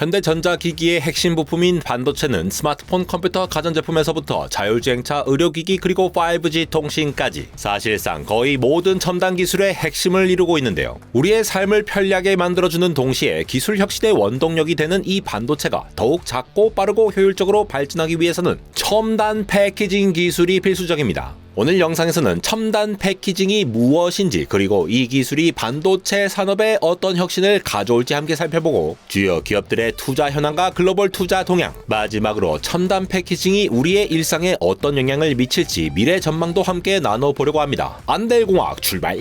현대전자기기의 핵심 부품인 반도체는 스마트폰, 컴퓨터, 가전제품에서부터 자율주행차, 의료기기 그리고 5G 통신까지 사실상 거의 모든 첨단 기술의 핵심을 이루고 있는데요. 우리의 삶을 편리하게 만들어주는 동시에 기술 혁신의 원동력이 되는 이 반도체가 더욱 작고 빠르고 효율적으로 발전하기 위해서는 첨단 패키징 기술이 필수적입니다. 오늘 영상에서는 첨단 패키징이 무엇인지 그리고 이 기술이 반도체 산업에 어떤 혁신을 가져올지 함께 살펴보고 주요 기업들의 투자 현황과 글로벌 투자 동향, 마지막으로 첨단 패키징이 우리의 일상에 어떤 영향을 미칠지 미래 전망도 함께 나눠보려고 합니다. 안델공학 출발!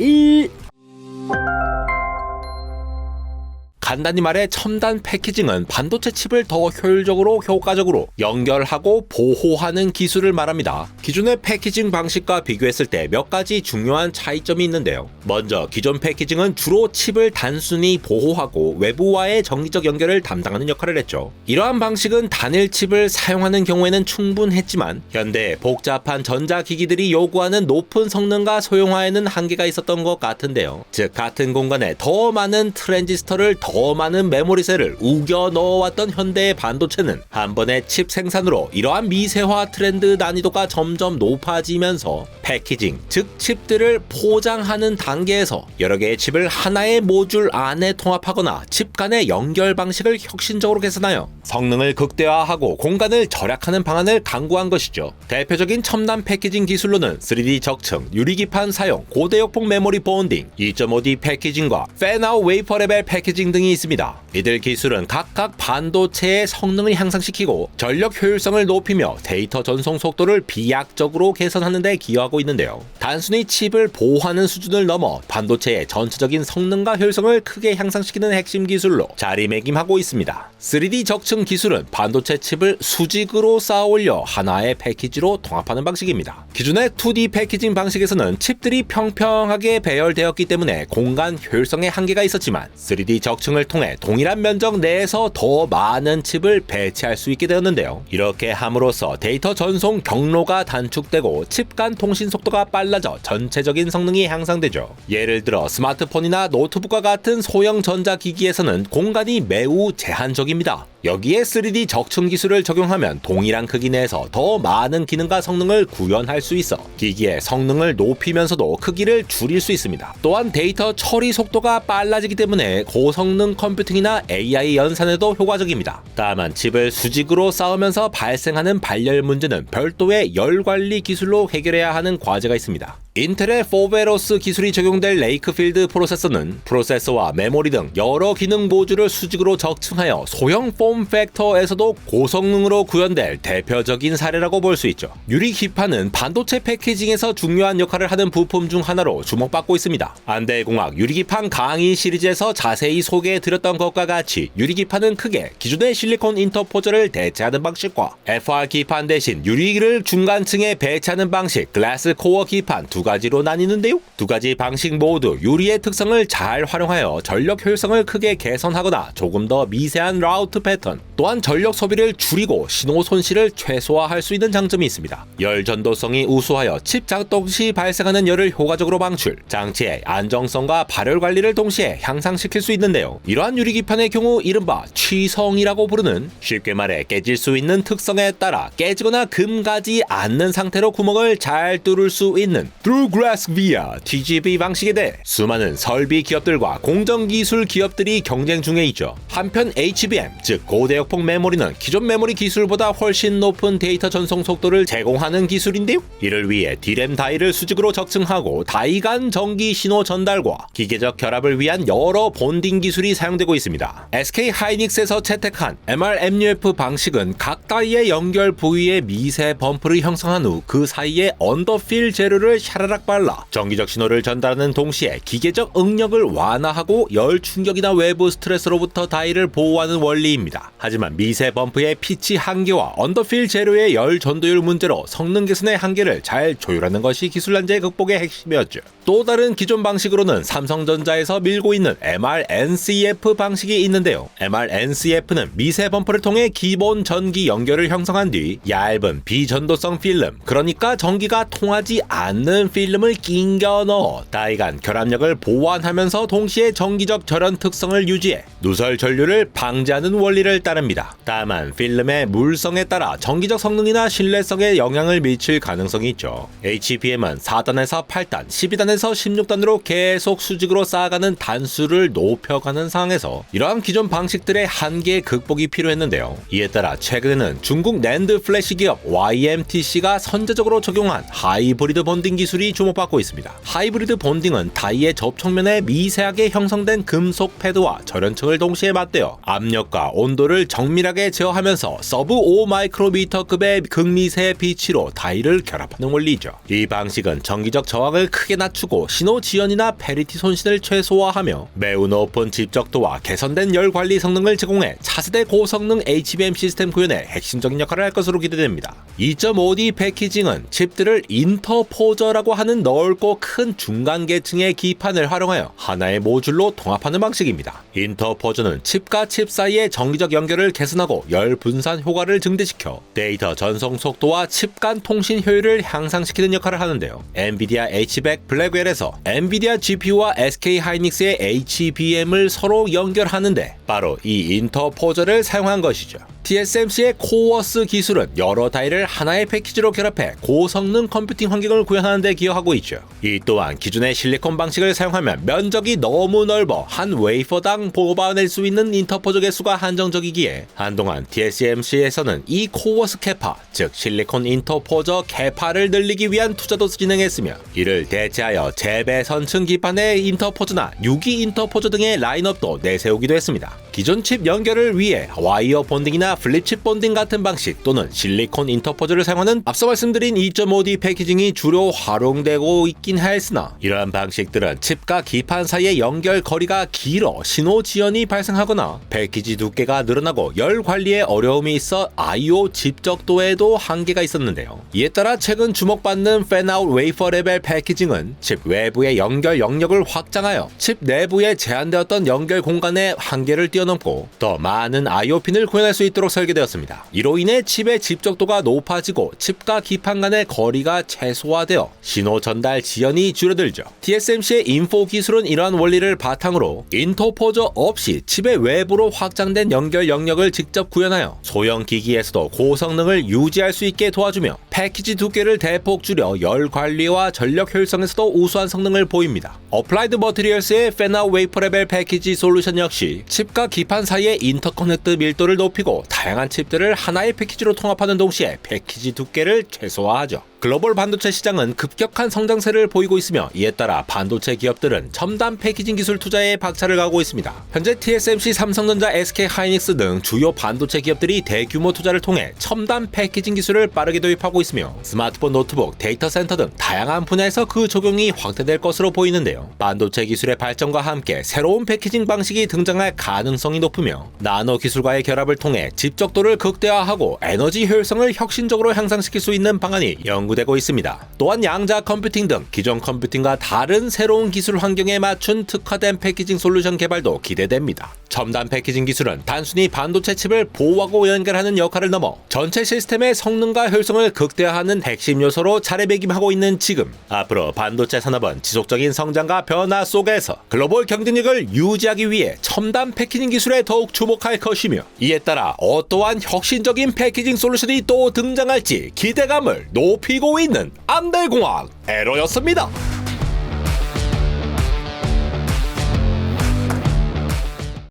간단히 말해 첨단 패키징은 반도체 칩을 더 효율적으로 효과적으로 연결하고 보호하는 기술을 말합니다. 기존의 패키징 방식과 비교했을 때 몇 가지 중요한 차이점이 있는데요. 먼저 기존 패키징은 주로 칩을 단순히 보호하고 외부와의 정기적 연결을 담당하는 역할을 했죠. 이러한 방식은 단일 칩을 사용하는 경우에는 충분했지만 현대 복잡한 전자기기들이 요구하는 높은 성능과 소형화에는 한계가 있었던 것 같은데요. 즉 같은 공간에 더 많은 트랜지스터를 더 많은 메모리셀을 우겨 넣어왔던 현대의 반도체는 한 번의 칩 생산으로 이러한 미세화 트렌드 난이도가 점점 높아지면서 패키징, 즉 칩들을 포장하는 단계에서 여러 개의 칩을 하나의 모듈 안에 통합하거나 칩 간의 연결 방식을 혁신적으로 개선하여 성능을 극대화하고 공간을 절약하는 방안을 강구한 것이죠. 대표적인 첨단 패키징 기술로는 3D 적층, 유리기판 사용, 고대역폭 메모리 본딩, 2.5D 패키징과 팬아웃 웨이퍼 레벨 패키징 등이 있습니다. 이들 기술은 각각 반도체의 성능을 향상시키고 전력 효율성을 높이며 데이터 전송 속도를 비약적으로 개선하는 데 기여하고 있는데요. 단순히 칩을 보호하는 수준을 넘어 반도체의 전체적인 성능과 효율성을 크게 향상시키는 핵심 기술로 자리매김하고 있습니다. 3D 적층 기술은 반도체 칩을 수직으로 쌓아올려 하나의 패키지로 통합하는 방식입니다. 기존의 2D 패키징 방식에서는 칩들이 평평하게 배열되었기 때문에 공간 효율성에 한계가 있었지만 3D 적층을 통해 동일한 면적 내에서 더 많은 칩을 배치할 수 있게 되었는데요. 이렇게 함으로써 데이터 전송 경로가 단축되고 칩 간 통신 속도가 빨라져 전체적인 성능이 향상되죠. 예를 들어 스마트폰이나 노트북과 같은 소형 전자기기에서는 공간이 매우 제한적입니다. 여기에 3D 적층 기술을 적용하면 동일한 크기 내에서 더 많은 기능과 성능을 구현할 수 있어 기기의 성능을 높이면서도 크기를 줄일 수 있습니다. 또한 데이터 처리 속도가 빨라지기 때문에 고성능 컴퓨팅이나 AI 연산에도 효과적입니다. 다만 칩을 수직으로 쌓으면서 발생하는 발열 문제는 별도의 열 관리 기술로 해결해야 하는 과제가 있습니다. 인텔의 포베로스 기술이 적용될 레이크필드 프로세서는 프로세서와 메모리 등 여러 기능 모듈을 수직으로 적층하여 소형 폼 팩터에서도 고성능으로 구현될 대표적인 사례라고 볼 수 있죠. 유리 기판은 반도체 패키징에서 중요한 역할을 하는 부품 중 하나로 주목받고 있습니다. 안대공학 유리기판 강의 시리즈에서 자세히 소개해드렸던 것과 같이 유리기판은 크게 기존의 실리콘 인터포저를 대체하는 방식과 FR 기판 대신 유리를 중간층에 배치하는 방식 글라스 코어 기판 두 가지로 나뉘는데요. 두 가지 방식 모두 유리의 특성을 잘 활용하여 전력 효율성을 크게 개선하거나 조금 더 미세한 라우트 패턴, 또한 전력 소비를 줄이고 신호 손실을 최소화할 수 있는 장점이 있습니다. 열 전도성이 우수하여 칩 작동 시 발생하는 열을 효과적으로 방출, 장치의 안정성과 발열 관리를 동시에 향상시킬 수 있는데요. 이러한 유리기판의 경우 이른바 취성이라고 부르는, 쉽게 말해 깨질 수 있는 특성에 따라 깨지거나 금가지 않는 상태로 구멍을 잘 뚫을 수 있는 Through Glass via TGV 방식에 대해 수많은 설비 기업들과 공정기술 기업들이 경쟁 중에 있죠. 한편 HBM, 즉 고대역폭 메모리는 기존 메모리 기술보다 훨씬 높은 데이터 전송 속도를 제공하는 기술인데요. 이를 위해 D램 다이를 수직으로 적층하고 다이 간 전기 신호 전달과 기계적 결합을 위한 여러 본딩 기술이 사용되고 있습니다. SK 하이닉스에서 채택한 MRMUF 방식은 각 다이의 연결 부위에 미세 범프를 형성한 후 그 사이에 언더필 재료를 샤라락 발라 전기적 신호를 전달하는 동시에 기계적 응력을 완화하고 열 충격이나 외부 스트레스로부터 다이를 보호하는 원리입니다. 하지만 미세 범프의 피치 한계와 언더필 재료의 열 전도율 문제로 성능 개선의 한계를 잘 조율하는 것이 기술 난제 극복의 핵심이었죠. 또 다른 기존 방식으로는 삼성전자에서 밀고 있는 MRNCF 방식이 있는데요. MRNCF는 미세 범프를 통해 기본 전기 연결을 형성한 뒤 얇은 비전도성 필름, 그러니까 전기가 통하지 않는 있는 필름을 낑겨 넣어 다이간 결합력을 보완하면서 동시에 정기적 절연 특성을 유지해 누설 전류를 방지하는 원리를 따릅니다. 다만 필름의 물성에 따라 정기적 성능이나 신뢰성에 영향을 미칠 가능성이 있죠. HBM은 4단에서 8단, 12단에서 16단으로 계속 수직으로 쌓아가는 단수를 높여가는 상황에서 이러한 기존 방식들의 한계 극복이 필요했는데요. 이에 따라 최근에는 중국 낸드 플래시 기업 YMTC가 선제적으로 적용한 하이브리드 본딩 기술이 주목받고 있습니다. 하이브리드 본딩은 다이의 접촉면에 미세하게 형성된 금속 패드와 절연층을 동시에 맞대어 압력과 온도를 정밀하게 제어하면서 서브 5마이크로미터급의 극미세 비치로 다이를 결합하는 원리이죠. 이 방식은 정기적 저항을 크게 낮추고 신호 지연이나 페리티 손실을 최소화하며 매우 높은 집적도와 개선된 열 관리 성능을 제공해 차세대 고성능 HBM 시스템 구현에 핵심적인 역할을 할 것으로 기대됩니다. 2.5D 패키징은 칩들을 인터포저라고 하는 넓고 큰 중간 계층의 기판을 활용하여 하나의 모듈로 통합하는 방식입니다. 인터포저는 칩과 칩 사이의 정기적 연결을 개선하고 열 분산 효과를 증대시켜 데이터 전송 속도와 칩 간 통신 효율을 향상시키는 역할을 하는데요. 엔비디아 H100 블랙웰에서 엔비디아 GPU와 SK 하이닉스의 HBM을 서로 연결하는데 바로 이 인터포저를 사용한 것이죠. TSMC의 코어스 기술은 여러 다이를 하나의 패키지로 결합해 고성능 컴퓨팅 환경을 구현하는 데 기여하고 있죠. 이 또한 기존의 실리콘 방식을 사용하면 면적이 너무 넓어 한 웨이퍼당 뽑아낼 수 있는 인터포저 개수가 한정적이기에 한동안 TSMC에서는 이 코어스 캐파, 즉 실리콘 인터포저 캐파를 늘리기 위한 투자도 진행했으며 이를 대체하여 재배선층 기판의 인터포저나 유기 인터포저 등의 라인업도 내세우기도 했습니다. 기존 칩 연결을 위해 와이어 본딩이나 플립칩 본딩 같은 방식 또는 실리콘 인터포저를 사용하는 앞서 말씀드린 2.5D 패키징이 주로 활용되고 있긴 했으나 이러한 방식들은 칩과 기판 사이의 연결 거리가 길어 신호 지연이 발생하거나 패키지 두께가 늘어나고 열 관리에 어려움이 있어 I/O 집적도에도 한계가 있었는데요. 이에 따라 최근 주목받는 팬아웃 웨이퍼 레벨 패키징은 칩 외부의 연결 영역을 확장하여 칩 내부에 제한되었던 연결 공간의 한계를 뛰어넘고 더 많은 I/O 핀을 구현할 수 있도록 설계되었습니다. 이로 인해 칩의 집적도가 높아지고 칩과 기판 간의 거리가 최소화되어 신호 전달 지연이 줄어들죠. TSMC의 인포 기술은 이러한 원리를 바탕으로 인터포저 없이 칩의 외부로 확장된 연결 영역을 직접 구현하여 소형 기기에서도 고성능을 유지할 수 있게 도와주며 패키지 두께를 대폭 줄여 열 관리와 전력 효율성에서도 우수한 성능을 보입니다. 어플라이드 머티리얼스의 팬아웃 웨이퍼 레벨 패키지 솔루션 역시 칩과 기판 사이의 인터커넥트 밀도를 높이고 다양한 칩들을 하나의 패키지로 통합하는 동시에 패키지 두께를 최소화하죠. 글로벌 반도체 시장은 급격한 성장세를 보이고 있으며 이에 따라 반도체 기업들은 첨단 패키징 기술 투자에 박차를 가하고 있습니다. 현재 TSMC, 삼성전자, SK 하이닉스 등 주요 반도체 기업들이 대규모 투자를 통해 첨단 패키징 기술을 빠르게 도입하고 있으며 스마트폰, 노트북, 데이터 센터 등 다양한 분야에서 그 적용이 확대될 것으로 보이는데요. 반도체 기술의 발전과 함께 새로운 패키징 방식이 등장할 가능성이 높으며 나노 기술과의 결합을 통해 집적도를 극대화하고 에너지 효율성을 혁신적으로 향상시킬 수 있는 방안이 연구되고 있습니다. 또한 양자 컴퓨팅 등 기존 컴퓨팅과 다른 새로운 기술 환경에 맞춘 특화된 패키징 솔루션 개발도 기대됩니다. 첨단 패키징 기술은 단순히 반도체 칩을 보호하고 연결하는 역할을 넘어 전체 시스템의 성능과 효율성을 극대화하는 핵심 요소로 자리매김하고 있는 지금, 앞으로 반도체 산업은 지속적인 성장과 변화 속에서 글로벌 경쟁력을 유지하기 위해 첨단 패키징 기술에 더욱 주목할 것이며 이에 따라 어떠한 혁신적인 패키징 솔루션이 또 등장할지 기대감을 높이고 있는 안달공학 에러였습니다.